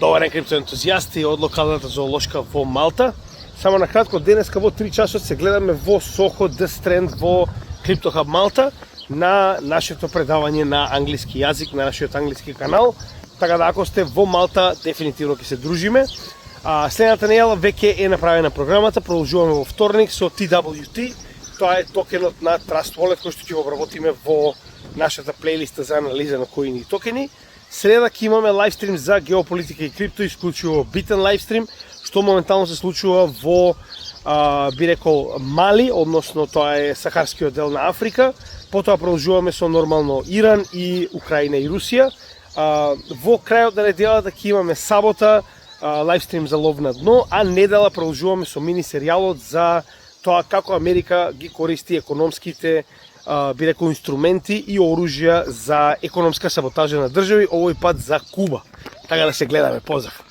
Добар ден, криптоентузијасти од локалната зоолошка во Малта. Само на кратко, денеска во 3 часот се гледаме во Сохо The Strand во CryptoHub Малта на нашето предавање на англиски јазик, на нашиот англиски канал. Така да ако сте во Малта, дефинитивно ќе се дружиме. Следната неделя веќе е направена програмата, продолжуваме во вторник со TWT. Тоа е токенот на Trust Wallet кој што ќе го обработиме во нашата плейлиста за анализа на коини и токени. Среда ќе имаме лайвстрим за геополитика и крипто, исклучиво битен лайвстрим, што моментално се случува во би рекол Мали, односно тоа е сахарскиот дел на Африка. Потоа продолжуваме со нормално Иран и Украина и Русија. Во крајот на неделата ќе имаме сабота лайвстрим за лов на дно, а недела продолжуваме со мини серијалот за тоа како Америка ги користи економските би рекол инструменти и оружја за економска саботажа на држави, овој пат за Куба. Така да се гледаме, поздрав.